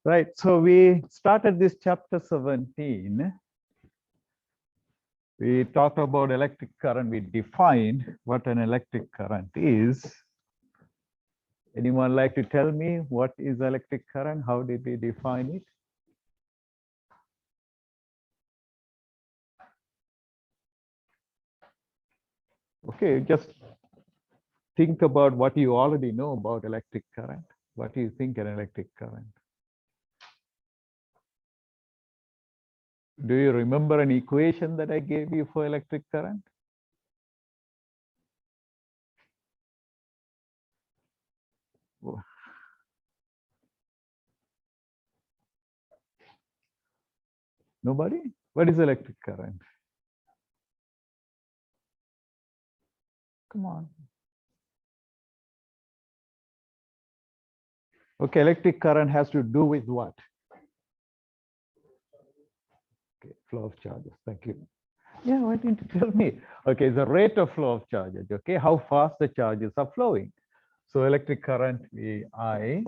Right, so we started this chapter 17. We talked about electric current. We defined what an electric current is. Anyone like to tell me what is electric current? How did we define it? Okay, just think about what you already know about electric current. What do you think an electric current? Do you remember an equation that I gave you for electric current? Nobody? What is electric current? Come on. Okay, electric current has to do with what? Okay, flow of charges. Thank you. Yeah, why didn't you tell me? Okay, the rate of flow of charges. Okay, how fast the charges are flowing. So electric current I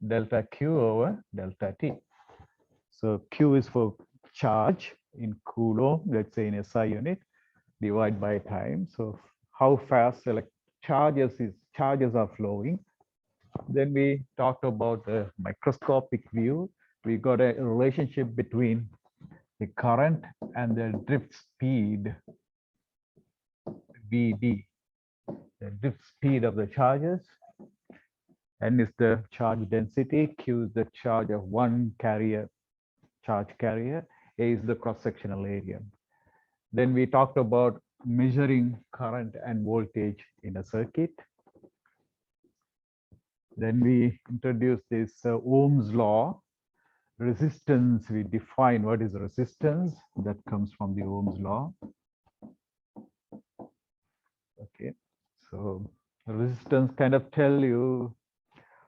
delta Q over delta T. So Q is for charge in Coulomb, let's say in SI unit, divide by time. So how fast charges are flowing. Then we talked about the microscopic view. We got a relationship between the current and the drift speed, VD, the drift speed of the charges. N is the charge density, Q is the charge of one charge carrier, A is the cross-sectional area. Then we talked about measuring current and voltage in a circuit. Then we introduced this Ohm's law. Resistance, we define what is resistance. That comes from the Ohm's law. Okay, so resistance kind of tell you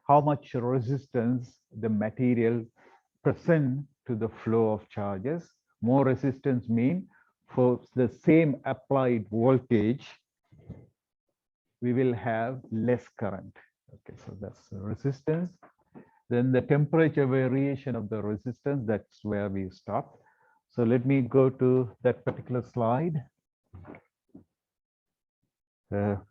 how much resistance the material present to the flow of charges. More resistance mean for the same applied voltage, we will have less current. Okay, so that's the resistance. Then the temperature variation of the resistance, that's where we stop. So let me go to that particular slide. Okay.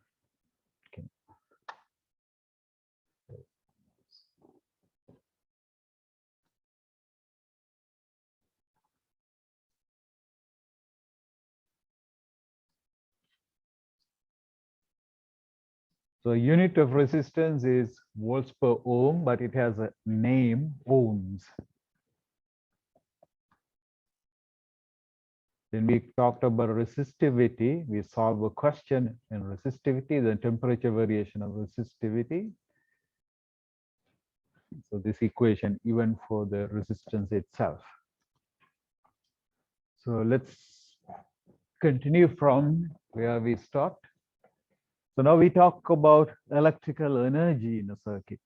So unit of resistance is volts per ohm, but it has a name, ohms. Then we talked about resistivity. We solved a question in resistivity, the temperature variation of resistivity. So this equation, even for the resistance itself. So let's continue from where we stopped. So now we talk about electrical energy in a circuit.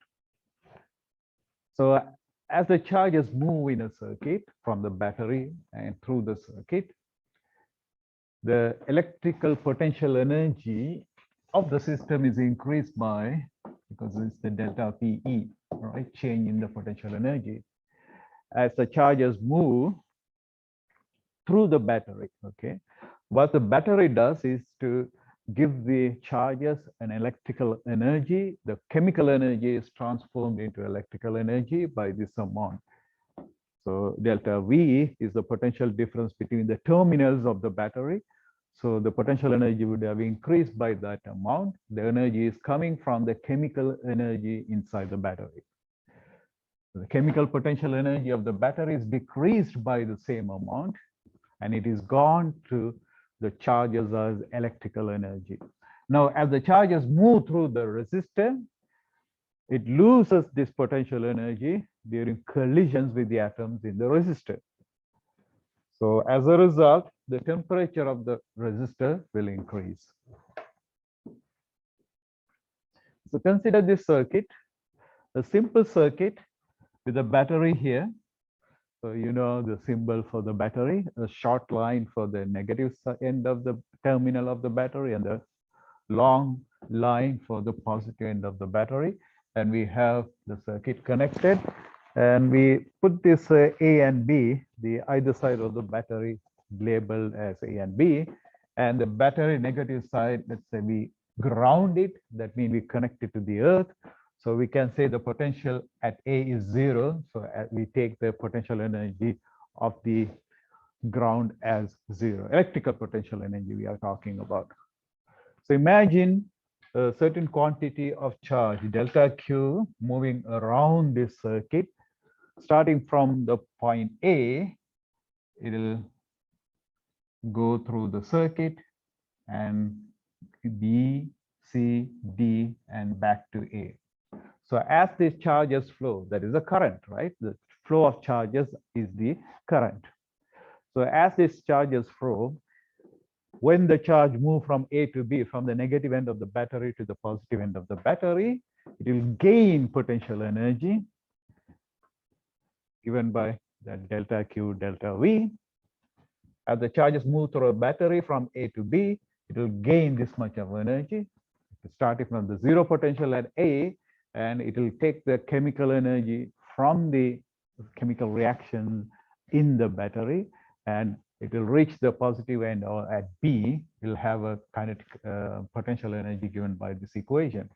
So as the charges move in a circuit from the battery and through the circuit, the electrical potential energy of the system is increased by, because it's the delta PE, right? Change in the potential energy. As the charges move through the battery, okay? What the battery does is to give the charges an electrical energy. The chemical energy is transformed into electrical energy by this amount. So delta V is the potential difference between the terminals of the battery. So the potential energy would have increased by that amount. The energy is coming from the chemical energy inside the battery. The chemical potential energy of the battery is decreased by the same amount, and it is gone to the charges as electrical energy. Now, as the charges move through the resistor, it loses this potential energy during collisions with the atoms in the resistor. So as a result, the temperature of the resistor will increase. So consider this circuit, a simple circuit with a battery here. So you know the symbol for the battery, a short line for the negative end of the terminal of the battery and the long line for the positive end of the battery. And we have the circuit connected. And we put this A and B, the either side of the battery labeled as A and B, and the battery negative side, let's say we ground it, that means we connect it to the earth. So we can say the potential at A is 0. So we take the potential energy of the ground as 0, electrical potential energy we are talking about. So imagine a certain quantity of charge, delta Q, moving around this circuit. Starting from the point A, it will go through the circuit and B, C, D, and back to A. So as these charges flow, that is the current, right? The flow of charges is the current. So as these charges flow, when the charge move from A to B, from the negative end of the battery to the positive end of the battery, it will gain potential energy given by that delta Q, delta V. As the charges move through a battery from A to B, it will gain this much of energy, starting from the 0 potential at A, and it will take the chemical energy from the chemical reaction in the battery, and it will reach the positive end, or at B, it will have a kinetic potential energy given by this equation.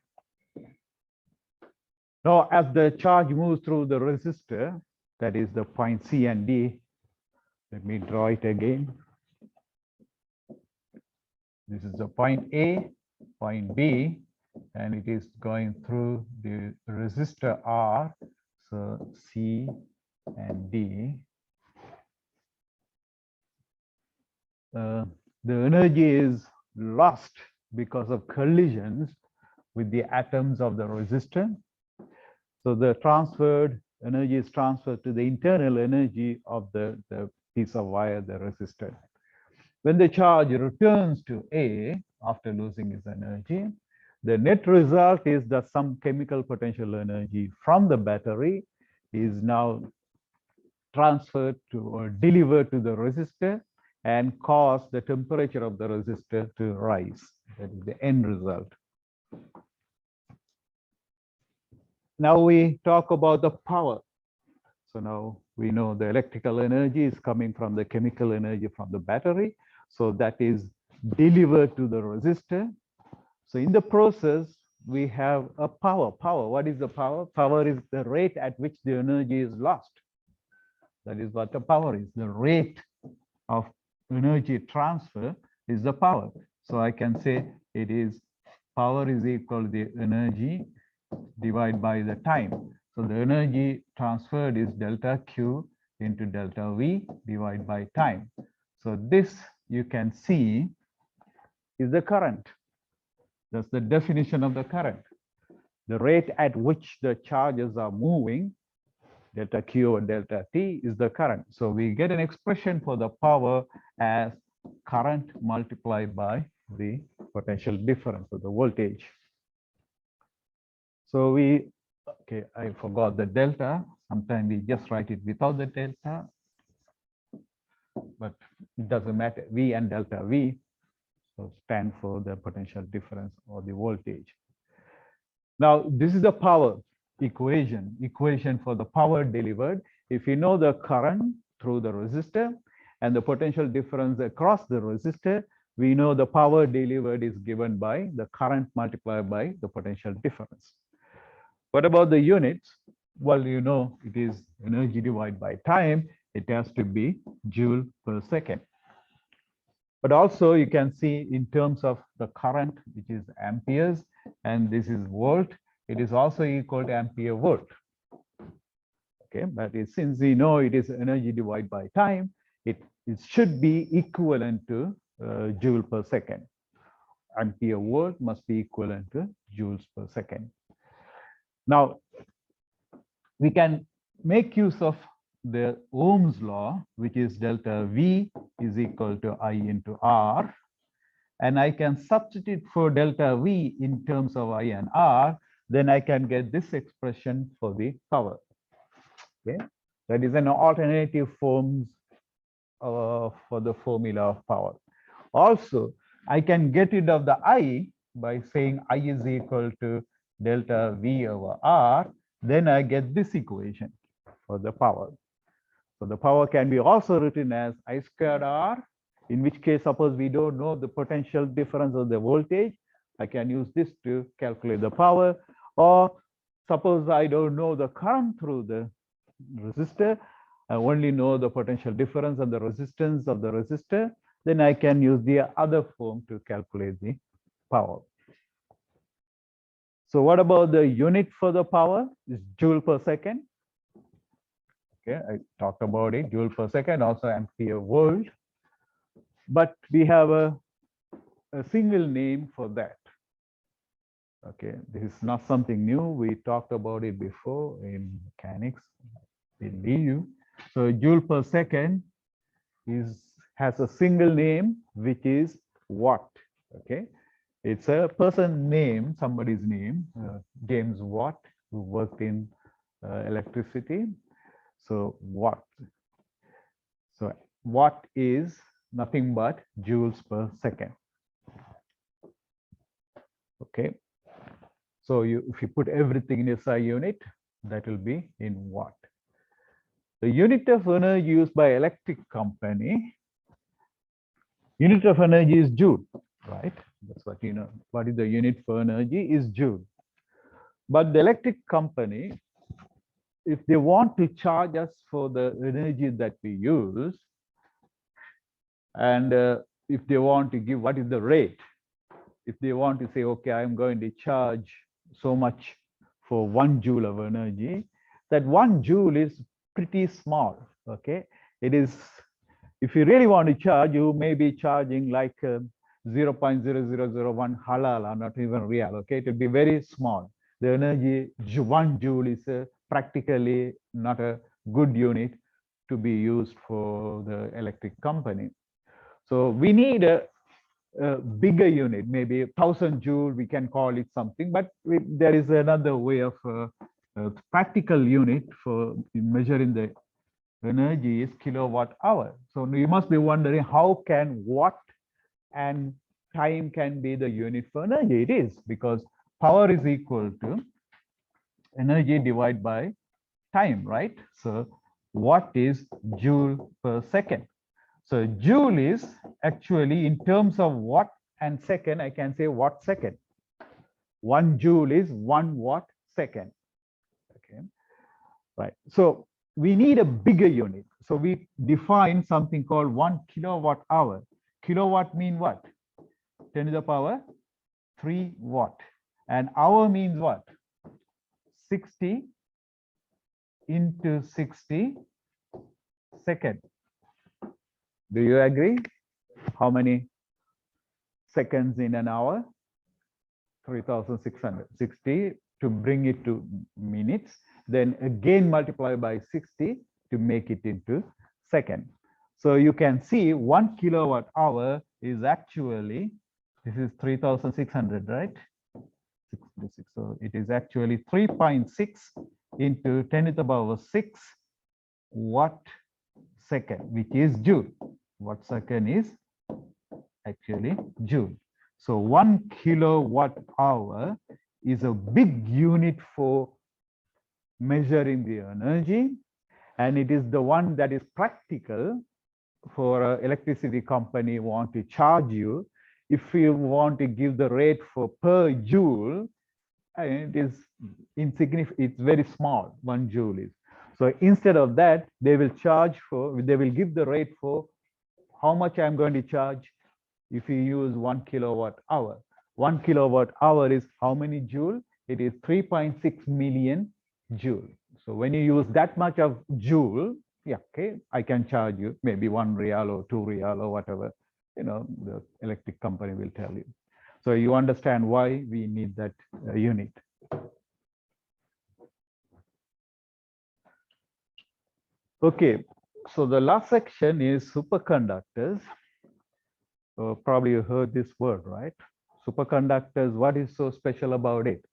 Now, as the charge moves through the resistor, that is the point C and D, let me draw it again. This is the point A, point B, and it is going through the resistor R, so C and D. The energy is lost because of collisions with the atoms of the resistor. So the transferred energy is transferred to the internal energy of the piece of wire, the resistor. When the charge returns to A after losing its energy, the net result is that some chemical potential energy from the battery is now transferred to or delivered to the resistor and cause the temperature of the resistor to rise. That is the end result. Now we talk about the power. So now we know the electrical energy is coming from the chemical energy from the battery. So that is delivered to the resistor. So in the process, we have a power. Power, what is the power? Power is the rate at which the energy is lost. That is what the power is. The rate of energy transfer is the power. So I can say it is power is equal to the energy divided by the time. So the energy transferred is delta Q into delta V divided by time. So this you can see is the current. That's the definition of the current. The rate at which the charges are moving, delta Q or delta T, is the current. So we get an expression for the power as current multiplied by the potential difference of the voltage. So we, okay, I forgot the delta. Sometimes we just write it without the delta, but it doesn't matter. V and delta V so stand for the potential difference or the voltage. Now, this is the power equation for the power delivered. If you know the current through the resistor and the potential difference across the resistor, we know the power delivered is given by the current multiplied by the potential difference. What about the units? Well, you know, it is energy divided by time. It has to be joule per second. But also you can see in terms of the current, which is amperes, and this is volt, it is also equal to ampere volt. Okay, but since we know it is energy divided by time, it should be equivalent to joule per second. Ampere volt must be equivalent to joules per second. Now, we can make use of the Ohm's law, which is delta V is equal to I into R. And I can substitute for delta V in terms of I and R, then I can get this expression for the power. Okay, that is an alternative forms for the formula of power. Also, I can get rid of the I by saying I is equal to delta V over R, then I get this equation. for the power. So the power can be also written as I squared R, in which case, suppose we don't know the potential difference of the voltage, I can use this to calculate the power. Or suppose I don't know the current through the resistor, I only know the potential difference and the resistance of the resistor, then I can use the other form to calculate the power. So what about the unit for the power? Is joule per second. Okay, I talked about it, joule per second, also ampere volt. But we have a single name for that. Okay, this is not something new. We talked about it before in mechanics, in DU. So joule per second has a single name, which is watt. Okay, it's a person name, somebody's name, James Watt, who worked in electricity. So watt. So watt is nothing but joules per second. Okay. So if you put everything in a SI unit, that will be in watt. The unit of energy used by electric company, unit of energy is joule, right? That's what you know. What is the unit for energy is joule. But the electric company, if they want to charge us for the energy that we use, and if they want to give what is the rate, if they want to say, okay, I'm going to charge so much for 1 joule of energy, that 1 joule is pretty small. Okay, it is, if you really want to charge, you may be charging like 0.0001 halal, or not even real. Okay, it will be very small. The energy 1 joule is practically not a good unit to be used for the electric company. So we need a bigger unit, maybe 1000 joule, we can call it something, but there is another way of practical unit for measuring the energy is kilowatt hour. So you must be wondering, how can watt and time can be the unit for energy? It is, because power is equal to energy divided by time, right? So watt is joule per second. So joule is actually, in terms of watt and second, I can say watt second. 1 joule is 1 watt second. Okay, right. So we need a bigger unit. So we define something called 1 kilowatt hour. Kilowatt mean what? 10 to the power 3 watt. And hour means what? 60 into 60 second. Do you agree? How many seconds in an hour? 3660 to bring it to minutes, then again multiply by 60 to make it into second. So you can see 1 kilowatt hour is actually, this is 3600, right? 66. So it is actually 3.6 into 10 to the power 6 watt second, which is joule. Watt second is actually joule. So 1 kilowatt hour is a big unit for measuring the energy, and it is the one that is practical for an electricity company want to charge you. If you want to give the rate for per joule, and it is insignificant, it's very small, 1 joule is. So instead of that, they will charge for, they will give the rate for how much I'm going to charge if you use 1 kilowatt hour. 1 kilowatt hour is how many joule? It is 3.6 million joule. So when you use that much of joule, yeah, okay, I can charge you maybe 1 real or 2 real or whatever, you know, the electric company will tell you. So you understand why we need that unit. Okay, so the last section is superconductors. Probably you heard this word, right? Superconductors, what is so special about it?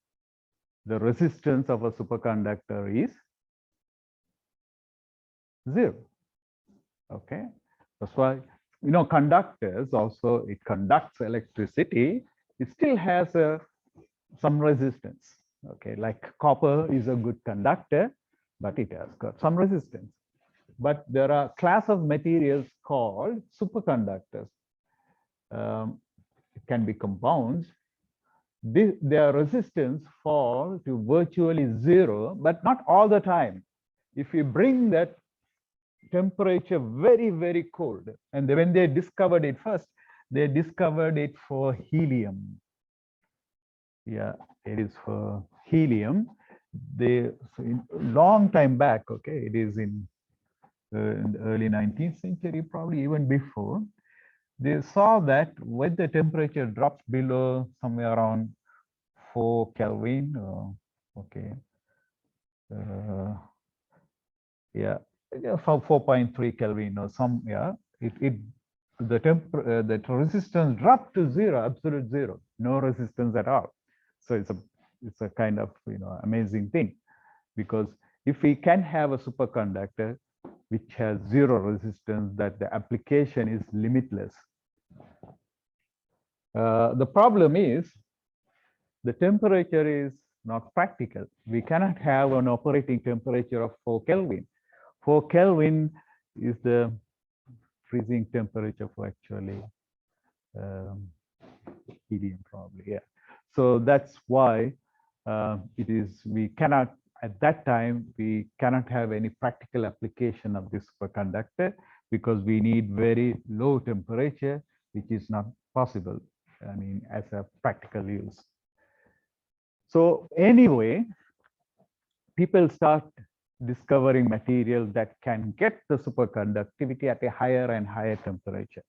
The resistance of a superconductor is 0. Okay, that's why, you know, conductors also, it conducts electricity. It still has some resistance. Okay, like copper is a good conductor, but it has got some resistance. But there are class of materials called superconductors. It can be compounds. Their resistance fall to virtually zero, but not all the time. If you bring that temperature very, very cold, and when they discovered it first, they discovered it for helium. Yeah, it is for helium. They long time back, okay, it is in the early 19th century, probably even before. They saw that when the temperature drops below somewhere around 4 Kelvin, okay, yeah, 4.3 Kelvin or some, yeah, the resistance dropped to zero, absolute zero, no resistance at all. So it's a kind of amazing thing, because if we can have a superconductor which has zero resistance, that the application is limitless. The problem is the temperature is not practical. We cannot have an operating temperature of 4 Kelvin. 4 Kelvin is the freezing temperature for actually helium, probably, yeah. So that's why we cannot, at that time, we cannot have any practical application of this superconductor, because we need very low temperature, which is not possible, I mean, as a practical use. So anyway, people start discovering material that can get the superconductivity at a higher and higher temperature.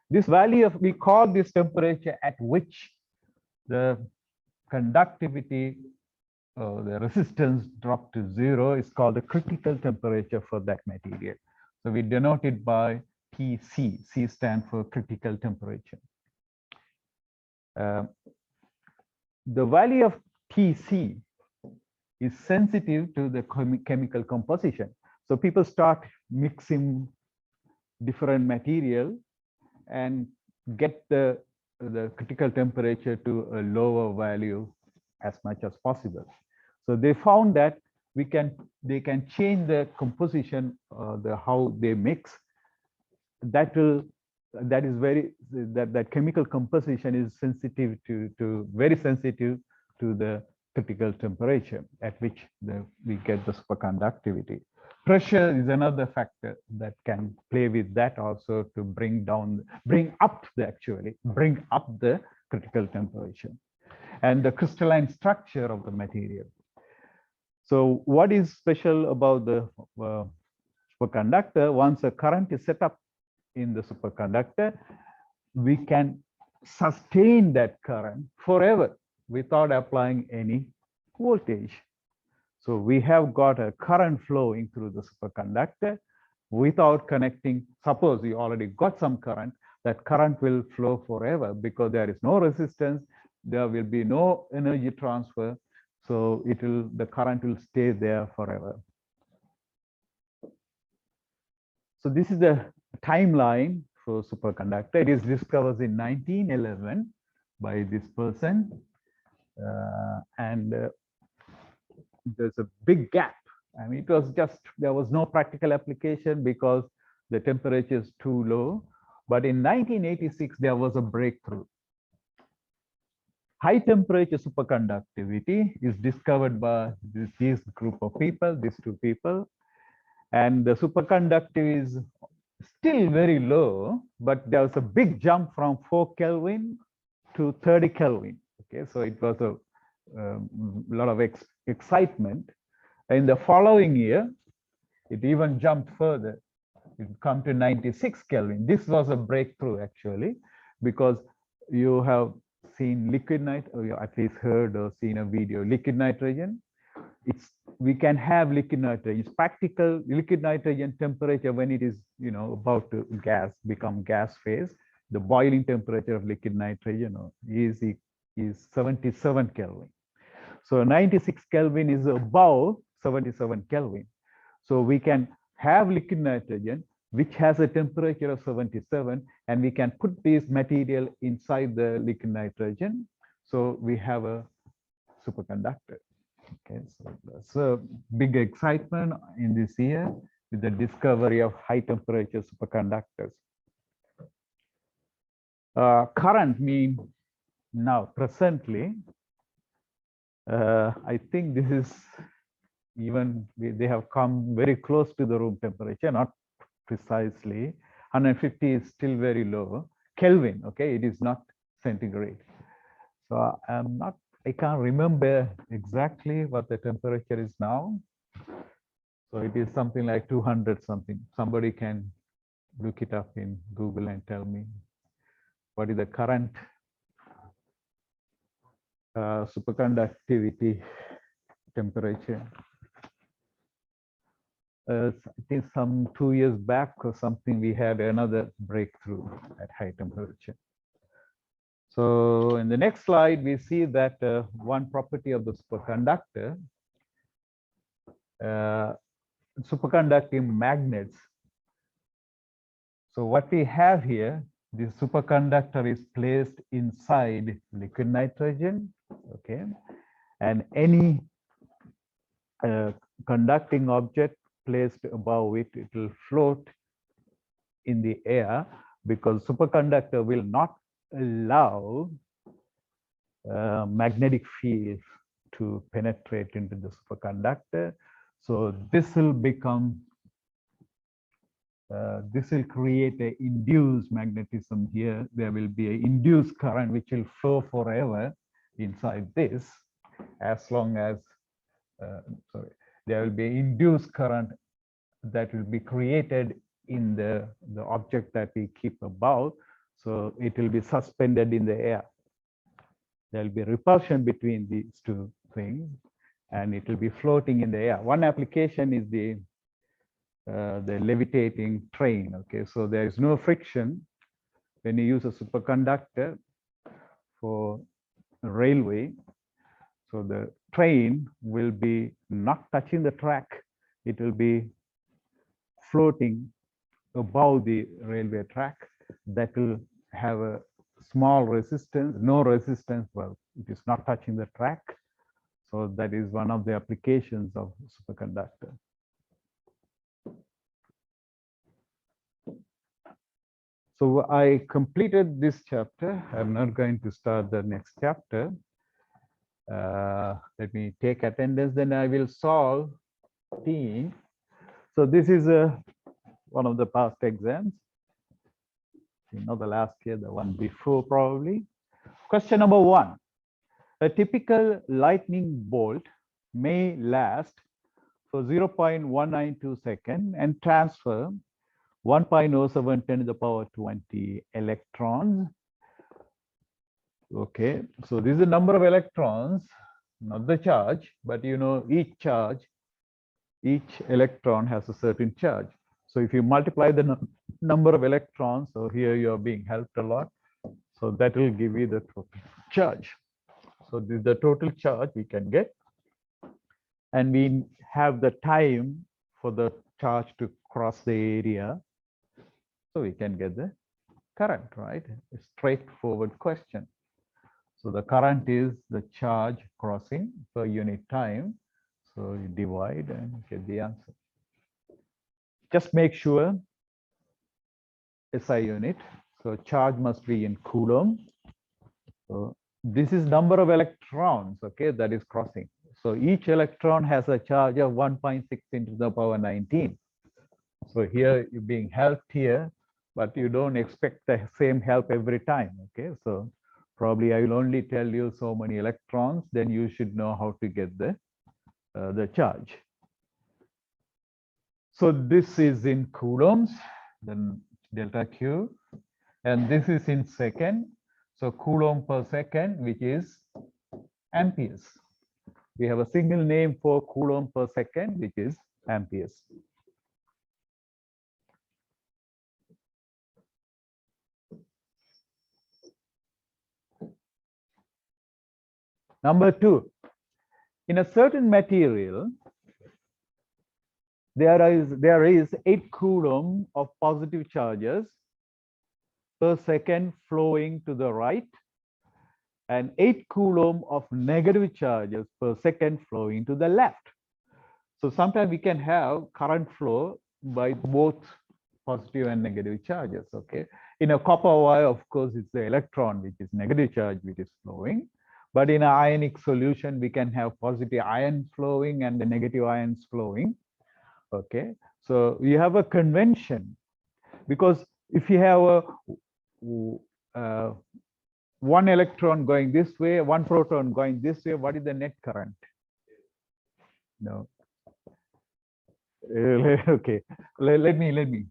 This value of, we call this temperature at which the conductivity, the resistance drop to zero, is called the critical temperature for that material. So we denote it by TC. C stands for critical temperature. The value of TC is sensitive to the chemical composition. So people start mixing different material and get the critical temperature to a lower value as much as possible. So they found that they can change the composition, how they mix. That chemical composition is sensitive very sensitive to the critical temperature at which we get the superconductivity. Pressure is another factor that can play with that also, to bring up the critical temperature, and the crystalline structure of the material. So what is special about the superconductor? Once a current is set up in the superconductor, we can sustain that current forever without applying any voltage. So we have got a current flowing through the superconductor without connecting. Suppose you already got some current, that current will flow forever because there is no resistance, there will be no energy transfer. So the current will stay there forever. So this is the timeline for superconductor. It is discovered in 1911 by this person, and there's a big gap. I mean, there was no practical application because the temperature is too low. But in 1986, there was a breakthrough. High temperature superconductivity is discovered by this group of people, these two people. And the superconductivity is still very low, but there was a big jump from 4 Kelvin to 30 Kelvin. Okay, so it was a lot of excitement. In the following year, it even jumped further. It come to 96 Kelvin. This was a breakthrough actually, because you have seen liquid nitrogen, or you at least heard or seen a video, liquid nitrogen. We can have liquid nitrogen. It's practical. Liquid nitrogen temperature, when it is about to become gas phase, the boiling temperature of liquid nitrogen is 77 Kelvin. So 96 Kelvin is above 77 Kelvin. So we can have liquid nitrogen which has a temperature of 77, and we can put this material inside the liquid nitrogen. So we have a superconductor. Okay, so that's a big excitement in this year with the discovery of high temperature superconductors. Current mean now presently, I think this is even they have come very close to the room temperature, not precisely. 150 is still very low Kelvin. Okay, it is not centigrade. So I can't remember exactly what the temperature is now. So it is something like 200 something. Somebody can look it up in Google and tell me what is the current superconductivity temperature. I think some 2 years back or something, we had another breakthrough at high temperature. So in the next slide, we see that one property of the superconductor, superconducting magnets. So what we have here, the superconductor is placed inside liquid nitrogen, okay, and any conducting object placed above it, it will float in the air because superconductor will not allow magnetic field to penetrate into the superconductor. So this will become, this will create an induced magnetism here. There will be an induced current which will flow forever inside this, as long as, sorry, there will be induced current that will be created in the object that we keep above. So it will be suspended in the air. There will be repulsion between these two things, and it will be floating in the air. One application is the levitating train. Okay, so there is no friction when you use a superconductor for a railway. So the train will be not touching the track. It will be floating above the railway track. That will have a small resistance, no resistance. Well, it is not touching the track. So that is one of the applications of superconductor. So I completed this chapter. I'm not going to start the next chapter. Let me take attendance, then I will solve T. So this is one of the past exams. Not the last year, the one before probably. Question number 1. A typical lightning bolt may last for 0.192 seconds and transfer 1.07 10 to the power 20 electrons. Okay, so this is the number of electrons, not the charge, but you know, each electron has a certain charge. So if you multiply the number of electrons, so here you are being helped a lot. So that will give you the total charge. So this is the total charge we can get. And we have the time for the charge to cross the area. So we can get the current, right? A straightforward question. So the current is the charge crossing per unit time. So you divide and get the answer. Just make sure SI unit. So charge must be in Coulomb. So this is number of electrons, okay, that is crossing. So each electron has a charge of 1.6 into the power 19. So here you're being helped here, but you don't expect the same help every time, okay? So probably I will only tell you so many electrons, then you should know how to get the charge. So this is in coulombs, then delta Q, and this is in second. So coulomb per second, which is amperes. We have a single name for coulomb per second, which is amperes. Number 2, in a certain material, there is 8 coulomb of positive charges per second flowing to the right and 8 coulomb of negative charges per second flowing to the left. So sometimes we can have current flow by both positive and negative charges. Okay. In a copper wire, of course, it's the electron, which is negative charge, which is flowing. But in an ionic solution, we can have positive ions flowing and the negative ions flowing. Okay. So we have a convention, because if you have a one electron going this way, one proton going this way, what is the net current? No. Okay. Let me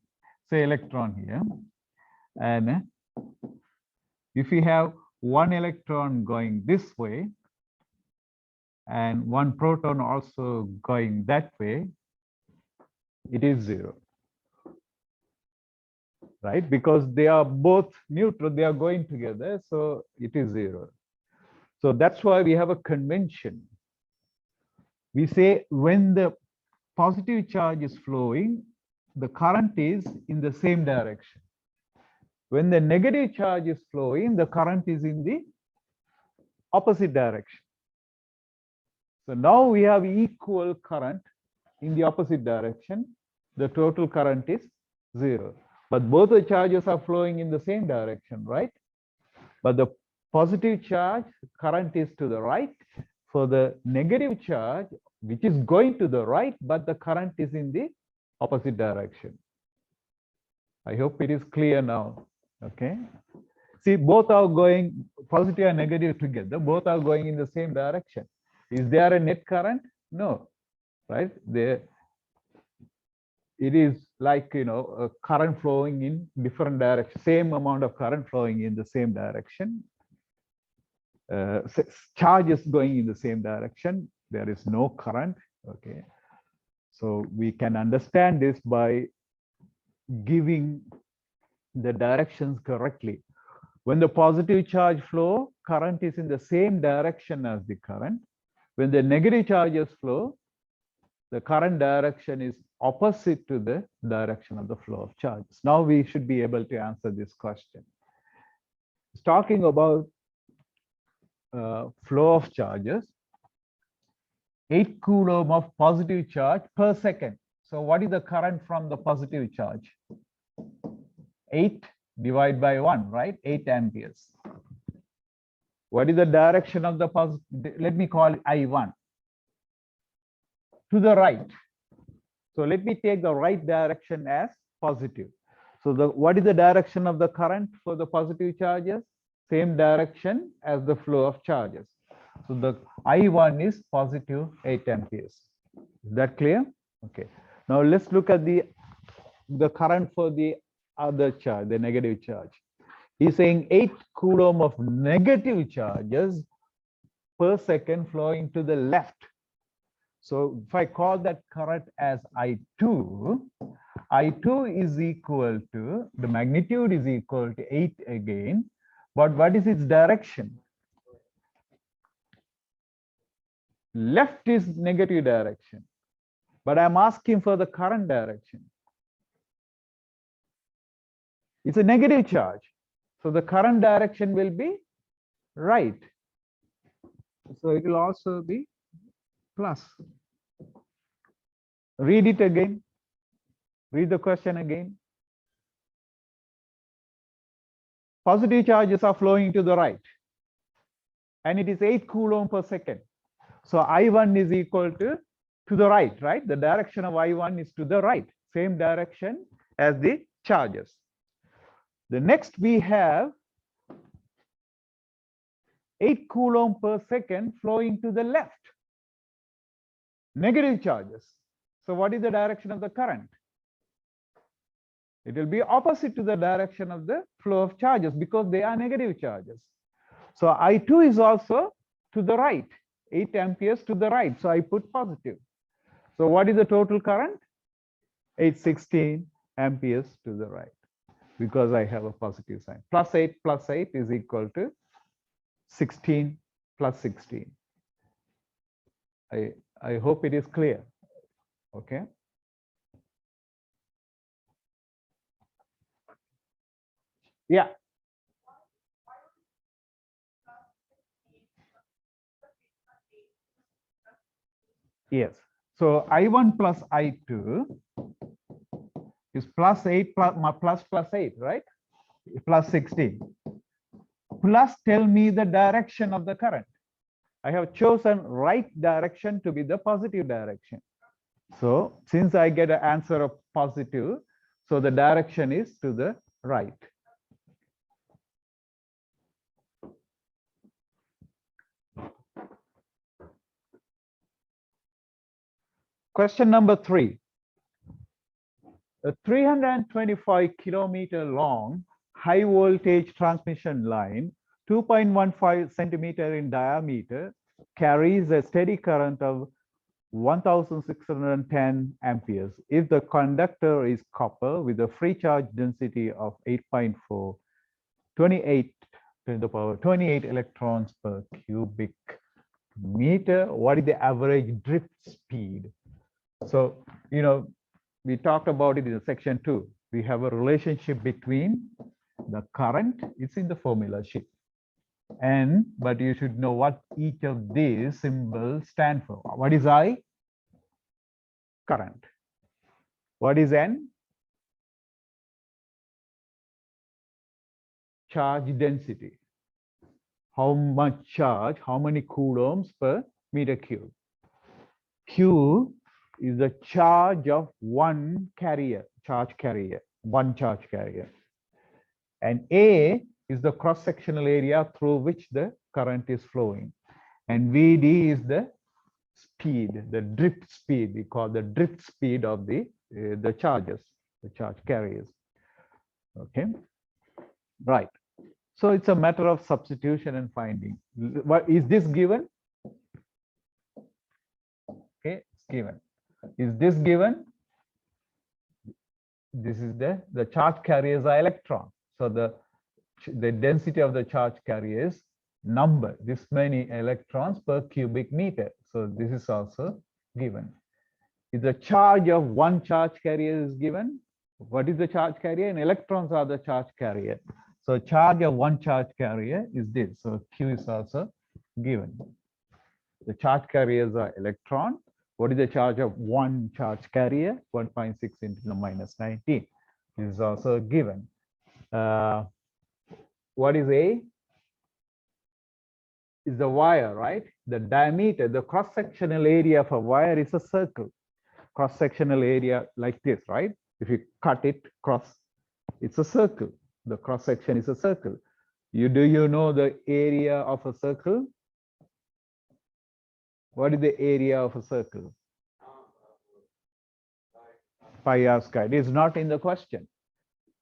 say electron here. And if you have one electron going this way and one proton also going that way, it is zero, right? Because they are both neutral, they are going together, so it is zero. So that's why we have a convention. We say when the positive charge is flowing, the current is in the same direction. When the negative charge is flowing, the current is in the opposite direction. So now we have equal current in the opposite direction. The total current is zero. But both the charges are flowing in the same direction, right? But the positive charge current is to the right. For the negative charge, which is going to the right, but the current is in the opposite direction. I hope it is clear now. Okay. See, both are going positive and negative together. Both are going in the same direction. Is there a net current? No, right? There, it is like, you know, a current flowing in different directions, same amount of current flowing in the same direction. Charges going in the same direction. There is no current. Okay. So we can understand this by giving the directions correctly. When the positive charge flow, current is in the same direction as the current. When the negative charges flow, the current direction is opposite to the direction of the flow of charges. Now we should be able to answer this question. It's talking about flow of charges, 8 coulomb of positive charge per second. So what is the current from the positive charge? 8 divided by 1, right? 8 amperes. What is the direction of the positive? Let me call it I1. To the right. So let me take the right direction as positive. So what is the direction of the current for the positive charges? Same direction as the flow of charges. So the I1 is positive 8 amperes. Is that clear? Okay. Now let's look at the current for the other charge, the negative charge. He's saying 8 coulomb of negative charges per second flowing to the left. So if I call that current as I2, I2 is equal to, the magnitude is equal to 8 again, but what is its direction? Left is negative direction, but I'm asking for the current direction. It's a negative charge. So the current direction will be right. So it will also be plus. Read it again. Read the question again. Positive charges are flowing to the right. And it is 8 coulomb per second. So I1 is equal to the right, right? The direction of I1 is to the right. Same direction as the charges. The next we have 8 coulomb per second flowing to the left. Negative charges. So what is the direction of the current? It will be opposite to the direction of the flow of charges because they are negative charges. So I2 is also to the right, 8 amperes to the right. So I put positive. So what is the total current? 816 amperes to the right, because I have a positive sign. Plus 8 is equal to 16 plus 16. I hope it is clear. Okay. Yeah. Yes. So I1 plus I2 is plus 8 plus 8, right? Plus 16. Plus tell me the direction of the current. I have chosen right direction to be the positive direction. So since I get an answer of positive, so the direction is to the right. Question number 3. A 325-kilometer long high voltage transmission line, 2.15 centimeter in diameter, carries a steady current of 1610 amperes. If the conductor is copper with a free charge density of 8.4, 28 to the power 28 electrons per cubic meter, what is the average drift speed? So, we talked about it in section 2. We have a relationship between the current, it's in the formula sheet. But you should know what each of these symbols stand for. What is I? Current. What is N? Charge density. How much charge, how many coulombs per meter cube? Q is the charge of one carrier, one charge carrier. And A is the cross-sectional area through which the current is flowing. And VD is the speed, the drift speed. We call the drift speed of the charges, the charge carriers. Okay, right. So it's a matter of substitution and finding. What is this given? Okay, it's given. Is this given? This is the charge carriers are electron. So the density of the charge carriers number, this many electrons per cubic meter. So this is also given. If the charge of one charge carrier is given, what is the charge carrier? And electrons are the charge carrier. So charge of one charge carrier is this. So Q is also given. The charge carriers are electron. What is the charge of one charge carrier? 1.6 into the minus 19. This is also given. What is A? Is the wire, right? The diameter, the cross-sectional area of a wire is a circle. Cross-sectional area like this, right? If you cut it cross, it's a circle. The cross-section is a circle. Do you know the area of a circle? What is the area of a circle? Pi r squared. It is not in the question.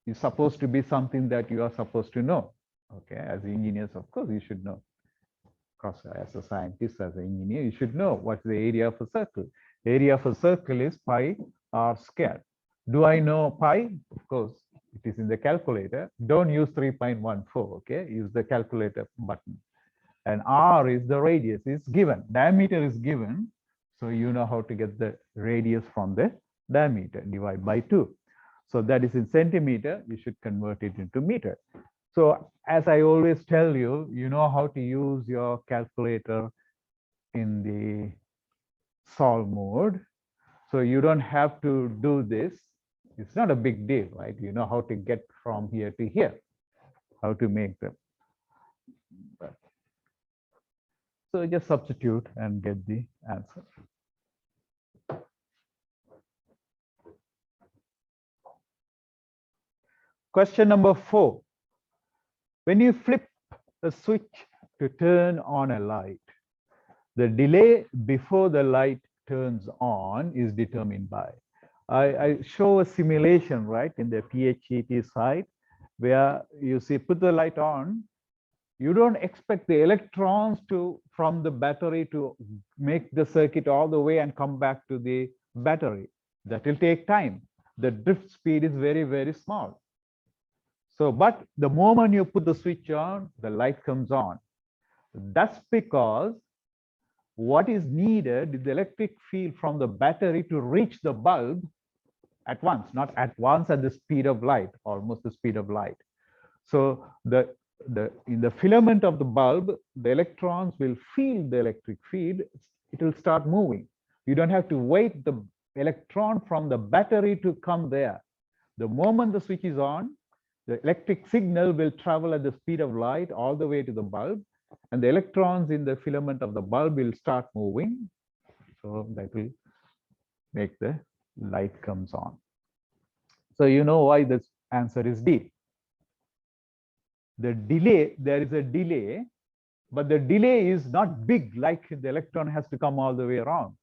It's supposed to be something that you are supposed to know. Okay, as engineers, of course, you should know. As a scientist, as an engineer, you should know what's the area of a circle. Area of a circle is pi r squared. Do I know pi? Of course, it is in the calculator. Don't use 3.14, okay? Use the calculator button. And r is the radius, it's given. Diameter is given. So you know how to get the radius from the diameter, divide by 2. So that is in centimeter, you should convert it into meter. So as I always tell you, you know how to use your calculator in the solve mode. So you don't have to do this. It's not a big deal, right? You know how to get from here to here, how to make them. So just substitute and get the answer. Question number 4. When you flip a switch to turn on a light, the delay before the light turns on is determined by. I show a simulation, right, in the PHET side, where you see, put the light on. You don't expect the electrons from the battery to make the circuit all the way and come back to the battery. That will take time. The drift speed is very, very small. So, but the moment you put the switch on, the light comes on. That's because what is needed is the electric field from the battery to reach the bulb at once, not at once at the speed of light, almost the speed of light. So in the filament of the bulb, the electrons will feel the electric field. It will start moving. You don't have to wait the electron from the battery to come there. The moment the switch is on, the electric signal will travel at the speed of light all the way to the bulb, and the electrons in the filament of the bulb will start moving. So that will make the light comes on. So you know why this answer is D. The delay, there is a delay, but the delay is not big, like the electron has to come all the way around.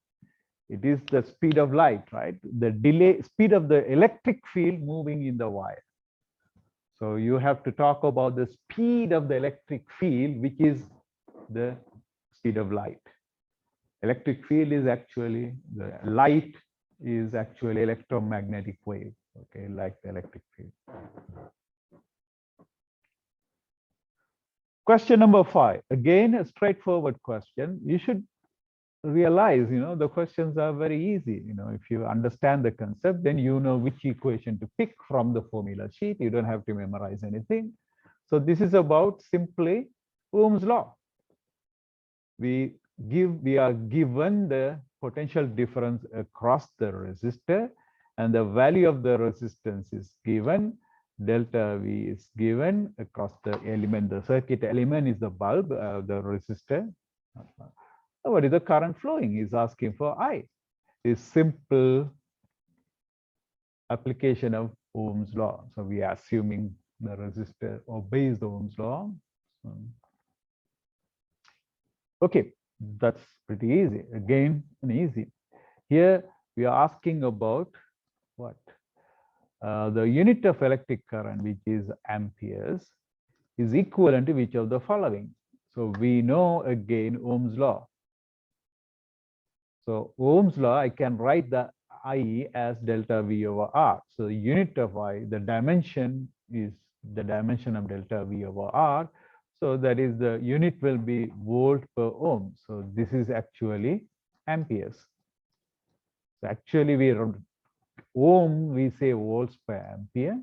It is the speed of light, right? The delay, speed of the electric field moving in the wire. So you have to talk about the speed of the electric field, which is the speed of light. Electric field is actually, the light is actually electromagnetic wave, okay, like the electric field. Question number 5, again, a straightforward question. You should realize, the questions are very easy. If you understand the concept, then you know which equation to pick from the formula sheet. You don't have to memorize anything. So this is about simply Ohm's law. We are given the potential difference across the resistor, and the value of the resistance is given. Delta V is given across the element. The circuit element is the bulb, the resistor. What is the current flowing? He's asking for I. Is simple application of Ohm's law. So we are assuming the resistor obeys Ohm's law. Okay, that's pretty easy. Again, an easy. Here we are asking about what? The unit of electric current, which is amperes, is equivalent to which of the following? So we know again Ohm's law. So Ohm's law, I can write the I as delta V over R. So the unit of I, the dimension is the dimension of delta V over R. So that is, the unit will be volt per ohm. So this is actually amperes. So actually ohm, we say volts per ampere.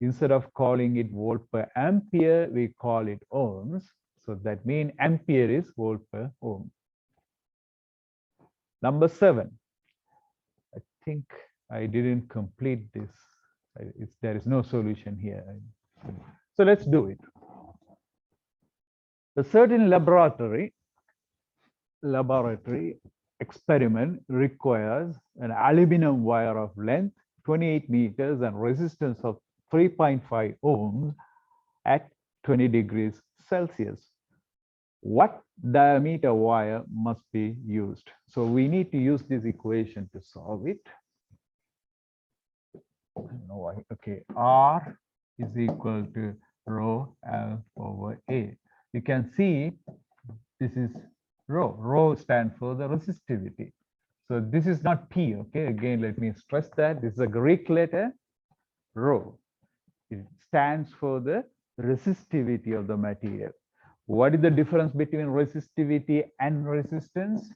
Instead of calling it volt per ampere, we call it ohms. So that means ampere is volt per ohm. Number 7. I think I didn't complete this. There is no solution here. So let's do it. A certain laboratory experiment requires an aluminum wire of length 28 meters and resistance of 3.5 ohms at 20 degrees Celsius. What diameter wire must be used? So we need to use this equation to solve it. Okay, R is equal to rho L over A. You can see this is rho. Rho stands for the resistivity. So this is not P, okay? Again, let me stress that this is a Greek letter, rho. It stands for the resistivity of the material. What is the difference between resistivity and resistance?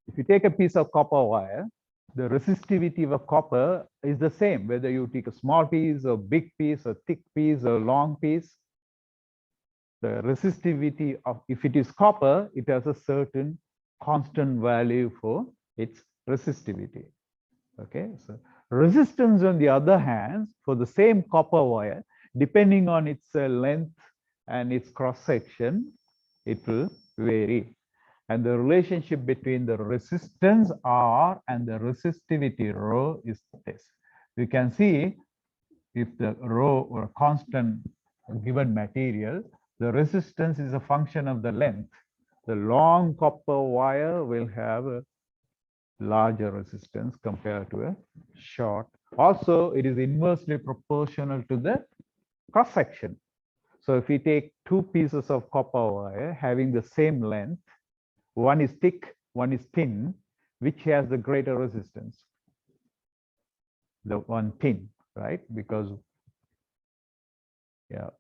If you take a piece of copper wire, the resistivity of a copper is the same, whether you take a small piece or big piece or thick piece or long piece. The resistivity of, if it is copper, it has a certain constant value for its resistivity. Okay, so resistance, on the other hand, for the same copper wire, depending on its length and its cross section, it will vary. And the relationship between the resistance R and the resistivity rho is this. You can see if the rho or constant given material, the resistance is a function of the length. The long copper wire will have a larger resistance compared to a short. Also, it is inversely proportional to the cross section. So if we take two pieces of copper wire having the same length, one is thick, one is thin, which has the greater resistance? The one thin, right? Because, yeah,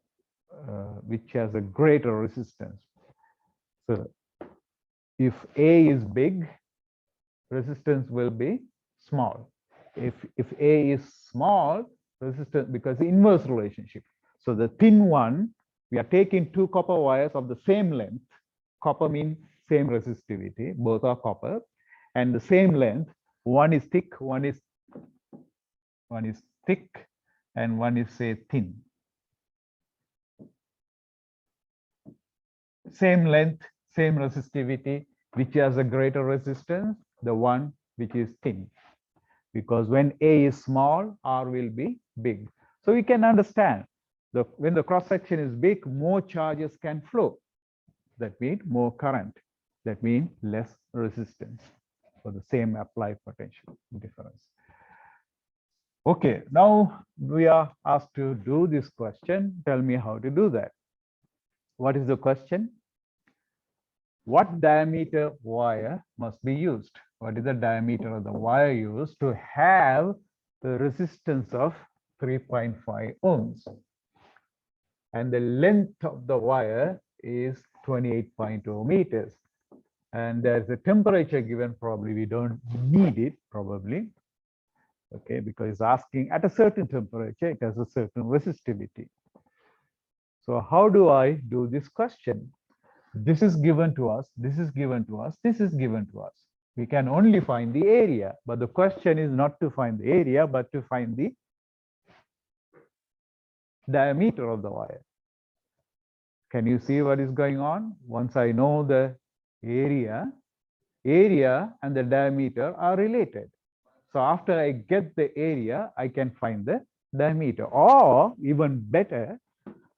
which has a greater resistance. So if A is big, resistance will be small. If A is small, resistance, because inverse relationship. So the thin one, we are taking two copper wires of the same length. Copper means same resistivity, both are copper, and the same length. One is thick, one is thick, and one is say thin. Same length, same resistivity. Which has a greater resistance? The one which is thin. Because when A is small, R will be big. So we can understand when the cross section is big, more charges can flow. That means more current. That means less resistance for the same applied potential difference. Okay, now we are asked to do this question. Tell me how to do that. What is the question? What diameter wire must be used? What is the diameter of the wire used to have the resistance of 3.5 ohms? And the length of the wire is 28.0 meters. And there's a temperature given, probably we don't need it, probably. Okay, because it's asking at a certain temperature, it has a certain resistivity. So how do I do this question? This is given to us, this is given to us, this is given to us. We can only find the area, but the question is not to find the area, but to find the diameter of the wire. Can you see what is going on? Once I know the area and the diameter are related. So after I get the area, I can find the diameter. Or even better,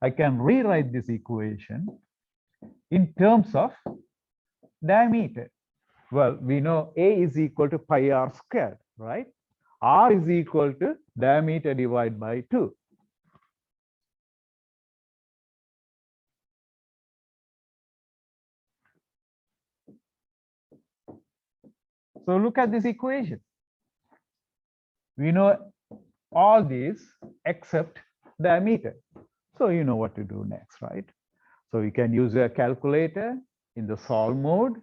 I can rewrite this equation in terms of diameter. Well, we know A is equal to pi r squared, right? R is equal to diameter divided by 2. So look at this equation. We know all these except diameter. So you know what to do next, right? So you can use a calculator in the solve mode.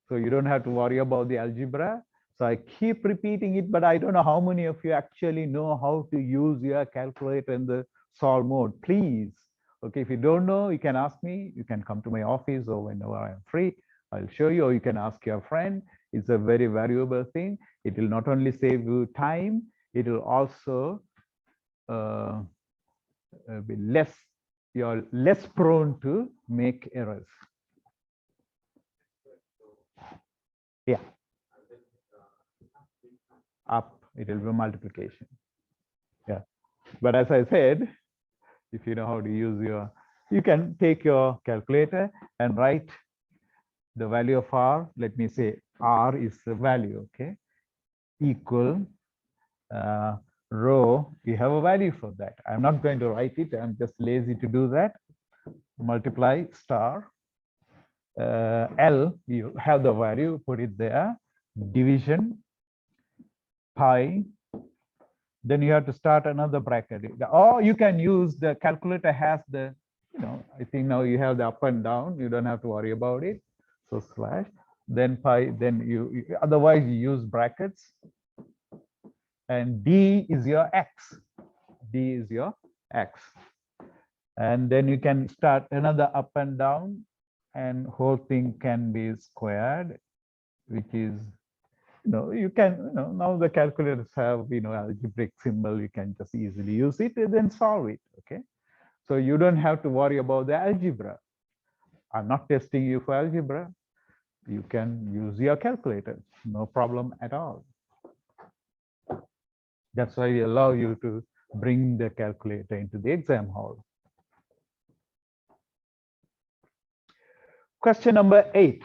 So you don't have to worry about the algebra. So I keep repeating it, but I don't know how many of you actually know how to use your calculator in the solve mode. Please. Okay, if you don't know, you can ask me. You can come to my office or whenever I'm free. I'll show you, or you can ask your friend. It's a very valuable thing. It will not only save you time, it will also be you're less prone to make errors. Yeah. Up, it will be multiplication. Yeah. But as I said, if you know how to use you can take your calculator and write the value of R. Let me say R is the value, okay? Equal rho, you have a value for that. I'm not going to write it. I'm just lazy to do that. Multiply star L, you have the value, put it there, division pi, then you have to start another bracket. Or you can use the calculator has the, I think now you have the up and down, you don't have to worry about it. So slash, then pi, then you otherwise you use brackets, and D is your X. D is your X. And then you can start another up and down, and whole thing can be squared, which is, you can, now the calculators have, algebraic symbol, you can just easily use it and then solve it, okay? So you don't have to worry about the algebra. I'm not testing you for algebra. You can use your calculator, no problem at all. That's why we allow you to bring the calculator into the exam hall. Question number 8.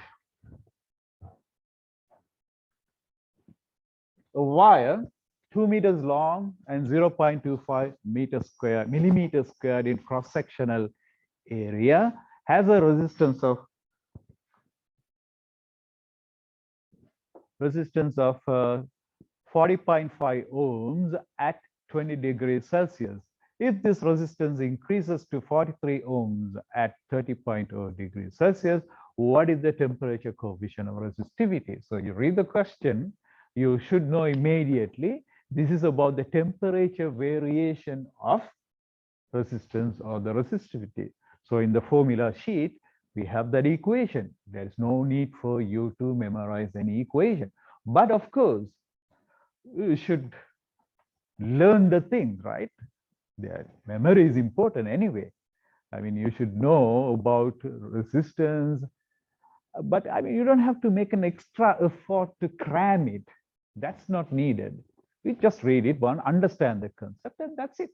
A wire 2 meters long and 0.25 millimeters squared in cross-sectional area has a resistance of 40.5 ohms at 20 degrees Celsius. If this resistance increases to 43 ohms at 30.0 degrees Celsius, what is the temperature coefficient of resistivity? So you read the question, you should know immediately. This is about the temperature variation of resistance or the resistivity. So in the formula sheet, We have that equation. There is no need for you to memorize any equation. But of course, you should learn the thing, right? The memory is important anyway. I mean, you should know about resistance, but I mean, you don't have to make an extra effort to cram it. That's not needed. You just read it, one, understand the concept, and that's it.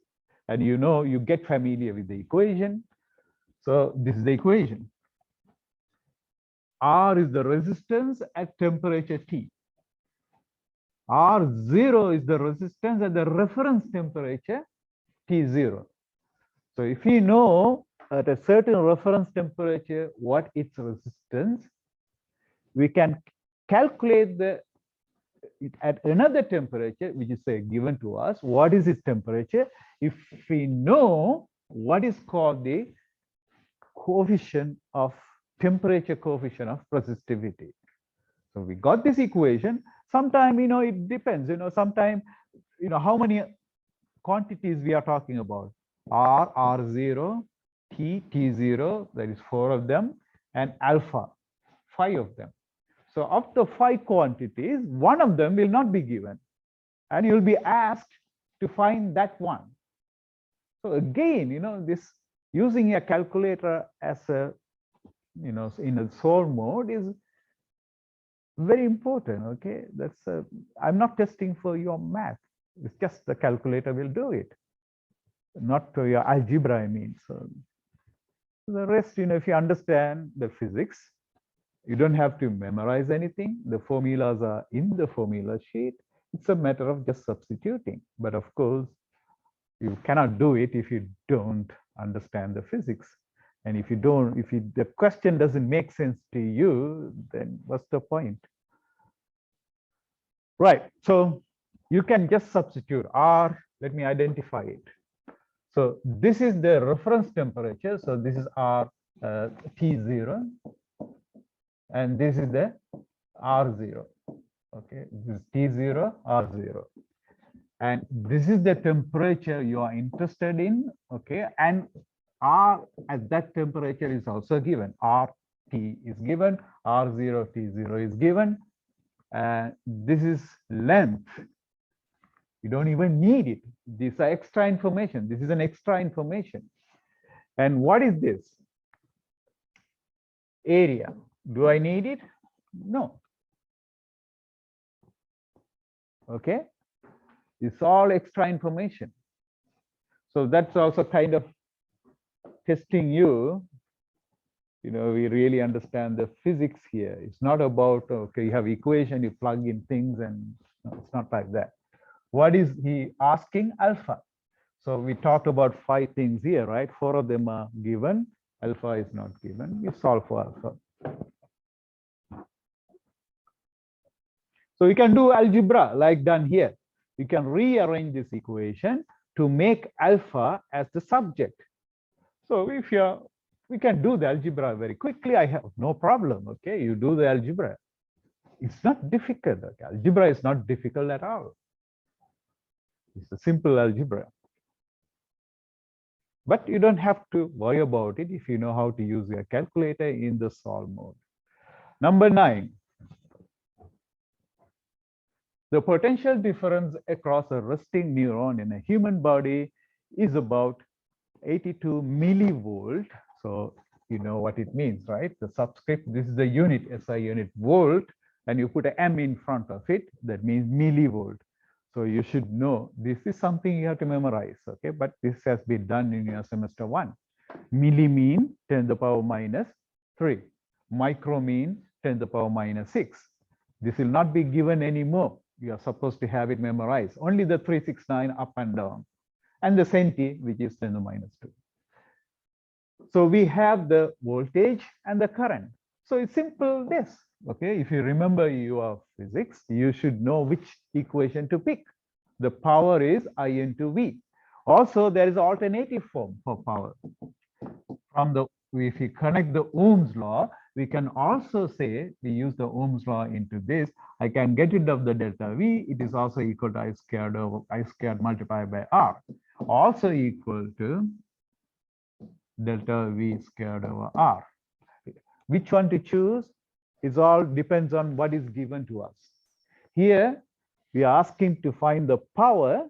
And you know, you get familiar with the equation. So this is the equation. R is the resistance at temperature T. R0 is the resistance at the reference temperature T0. So if you know at a certain reference temperature what its resistance, we can calculate at another temperature, which is say given to us, what is its temperature, if we know what is called the coefficient of temperature coefficient of resistivity. So we got this equation. Sometime, you know, it depends, you know, sometime, you know, how many quantities we are talking about. R, R0, T, T0, there is 4 of them, and alpha, 5 of them. So of the 5 quantities, one of them will not be given, and you'll be asked to find that one. So again, you know, this using a calculator as a, you know, in a solve mode is very important. Okay, that's I'm not testing for your math. It's just the calculator will do it, not to your algebra. I mean, so the rest, you know, if you understand the physics, you don't have to memorize anything. The formulas are in the formula sheet. It's a matter of just substituting. But of course, you cannot do it if you don't understand the physics. And if you don't, if the question doesn't make sense to you, then what's the point? Right. So you can just substitute R. Let me identify it. So this is the reference temperature. So this is R T0. And this is the R0. Okay, this is T0, R0. And this is the temperature you are interested in. Okay, and R at that temperature is also given. RT is given, R0, T0 is given. And this is length. You don't even need it. These are extra information. This is an extra information. And what is this? Area. Do I need it? No. Okay. It's all extra information. So that's also kind of testing you. You know, we really understand the physics here. It's not about, okay, you have equation, you plug in things, and no, it's not like that. What is he asking? Alpha. So we talked about 5 things here, right? 4 of them are given. Alpha is not given. You solve for alpha. So you can do algebra like done here. You can rearrange this equation to make alpha as the subject. So if we can do the algebra very quickly. I have no problem. Okay, you do the algebra. It's not difficult. Okay? Algebra is not difficult at all. It's a simple algebra. But you don't have to worry about it if you know how to use your calculator in the solve mode. Number 9. The potential difference across a resting neuron in a human body is about 82 millivolt. So you know what it means, right? The subscript, this is the unit, SI unit volt, and you put an M in front of it, that means millivolt. So you should know this is something you have to memorize, okay? But this has been done in your semester 1. Milli mean 10 to the power minus 3. Micro mean 10 to the power minus 6. This will not be given anymore. You are supposed to have it memorized. Only the 369 up and down. And the centi, which is 10 to the minus 2. So we have the voltage and the current. So it's simple this. Okay, if you remember your physics, you should know which equation to pick. The power is I into V. Also, there is alternative form for power. If you connect the Ohm's law, we can also say, we use the Ohm's law into this. I can get rid of the delta V. It is also equal to I squared multiplied by R. Also equal to delta V squared over R. Which one to choose is all depends on what is given to us. Here, we are asking to find the power,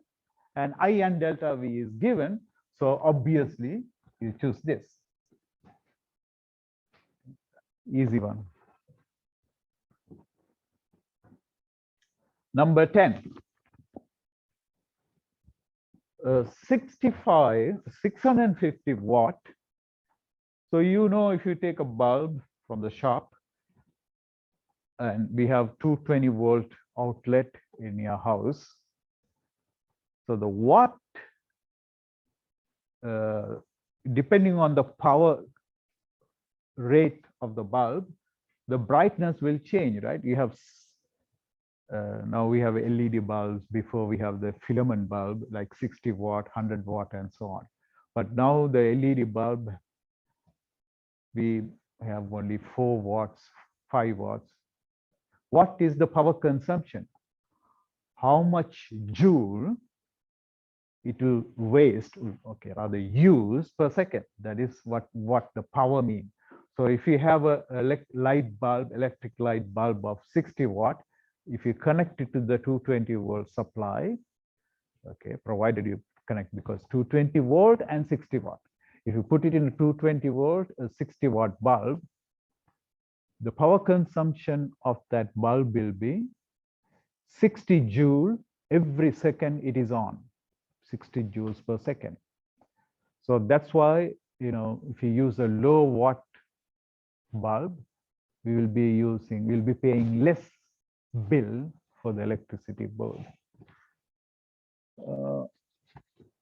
and I and delta V is given. So obviously, you choose this. Easy one. Number 10. 650 watt. So you know, if you take a bulb from the shop and we have 220 volt outlet in your house, so the watt, depending on the power rate of the bulb, the brightness will change, right? You have now we have LED bulbs. Before we have the filament bulb, like 60 watt, 100 watt, and so on. But now the LED bulb, we have only 4 watts, 5 watts. What is the power consumption? How much joule it will waste, okay, rather use per second? That is what the power means. So if you have a light bulb, electric light bulb of 60 watt, if you connect it to the 220 volt supply, okay, provided you connect, because 220 volt and 60 watt. If you put it in a 220 volt, a 60 watt bulb, the power consumption of that bulb will be 60 joule every second it is on, 60 joules per second. So that's why, you know, if you use a low watt bulb, we'll be paying less bill for the electricity bill.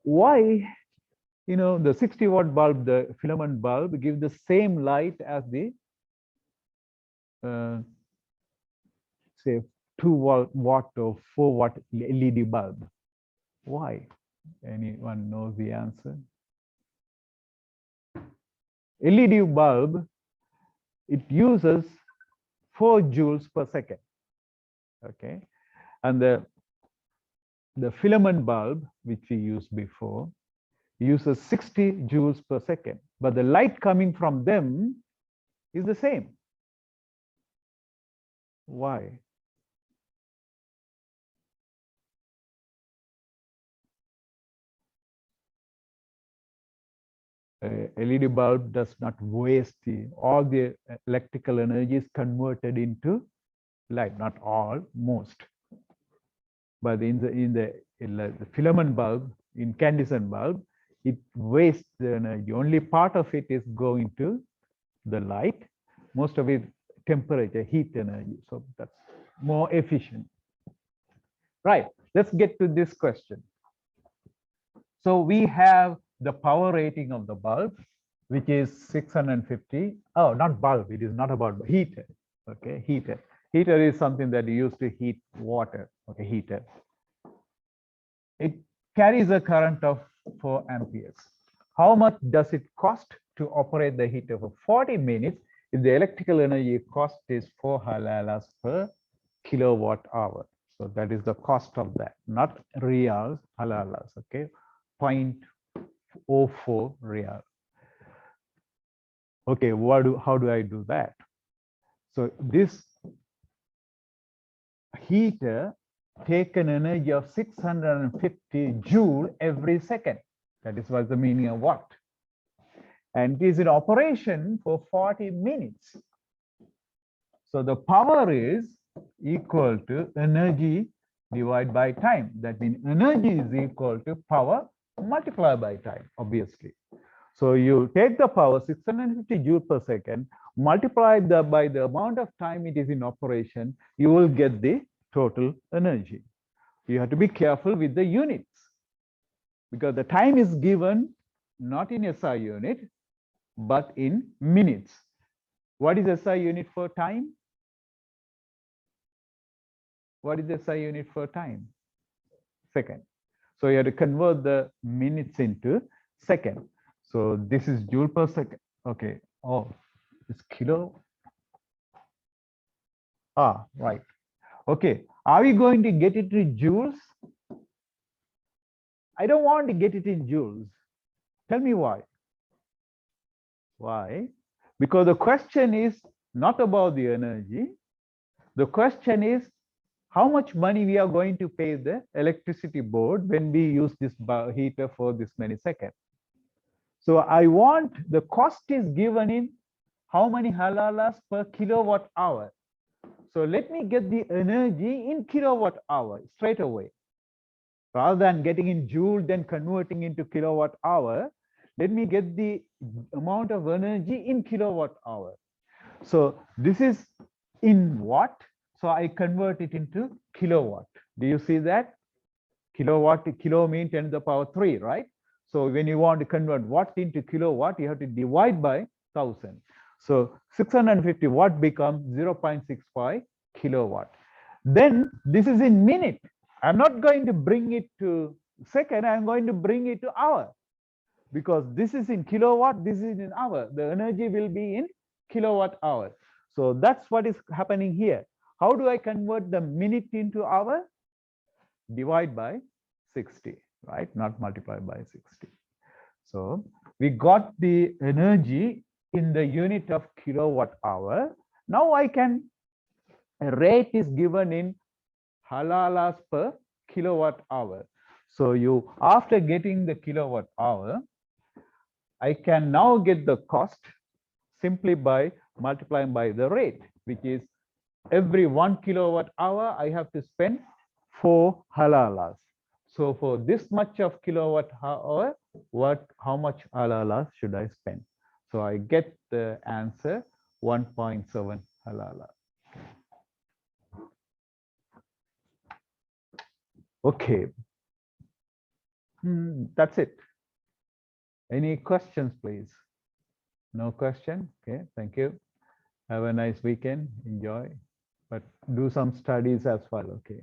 Why? You know, the 60 watt bulb, the filament bulb, gives the same light as the say 2 watt or 4 watt LED bulb. Why? Anyone knows the answer? LED bulb, it uses 4 joules per second. Okay, and the filament bulb, which we used before, uses 60 joules per second, but the light coming from them is the same. Why? LED bulb does not waste all the electrical energy is converted into light. Not all, most. But in the filament bulb, incandescent bulb, it wastes the energy. Only part of it is going to the light. Most of it temperature, heat energy. So that's more efficient. Right. Let's get to this question. So we have the power rating of the bulb, which is 650. Oh, not bulb. It is not about heater. Okay, heater. Heater is something that you use to heat water. Okay, heater. It carries a current of 4 amperes. How much does it cost to operate the heater for 40 minutes if the electrical energy cost is 4 halalas per kilowatt hour? So that is the cost of that, not reals, halalas. Okay, 0.04 real. Okay, how do I do that? So this heater take an energy of 650 joule every second. That is what's the meaning of watt. And it is in operation for 40 minutes. So the power is equal to energy divided by time. That means energy is equal to power multiplied by time, obviously. So you take the power 650 joule per second, multiply by the amount of time it is in operation, you will get the total energy. You have to be careful with the units, because the time is given not in SI unit, but in minutes. What is SI unit for time? What is SI unit for time? Second. So you have to convert the minutes into second. So this is joule per second. Okay. Oh, it's kilo. Ah, right. Okay. Are we going to get it in joules? I don't want to get it in joules. Tell me why. Why? Because the question is not about the energy. The question is how much money we are going to pay the electricity board when we use this heater for this many seconds. So I want the cost is given in how many halalas per kilowatt hour. So let me get the energy in kilowatt hour straight away. Rather than getting in joule, then converting into kilowatt hour, let me get the amount of energy in kilowatt hour. So this is in watt. So I convert it into kilowatt. Do you see that? Kilowatt, kilo means 10 to the power 3, right? So when you want to convert watt into kilowatt, you have to divide by 1000. So 650 watt becomes 0.65 kilowatt. Then this is in minute. I'm not going to bring it to second. I'm going to bring it to hour, because this is in kilowatt, this is in hour. The energy will be in kilowatt hour. So that's what is happening here. How do I convert the minute into hour? Divide by 60, right? Not multiply by 60. So we got the energy in the unit of kilowatt hour. Now I can, rate is given in halalas per kilowatt hour. So you, after getting the kilowatt hour, I can now get the cost simply by multiplying by the rate, which is every 1 kilowatt hour, I have to spend 4 halalas. So for this much of kilowatt hour, how much halalas should I spend? So I get the answer 1.7 halala. Okay. That's it. Any questions, please? No question? Okay, thank you. Have a nice weekend. Enjoy. But do some studies as well, okay?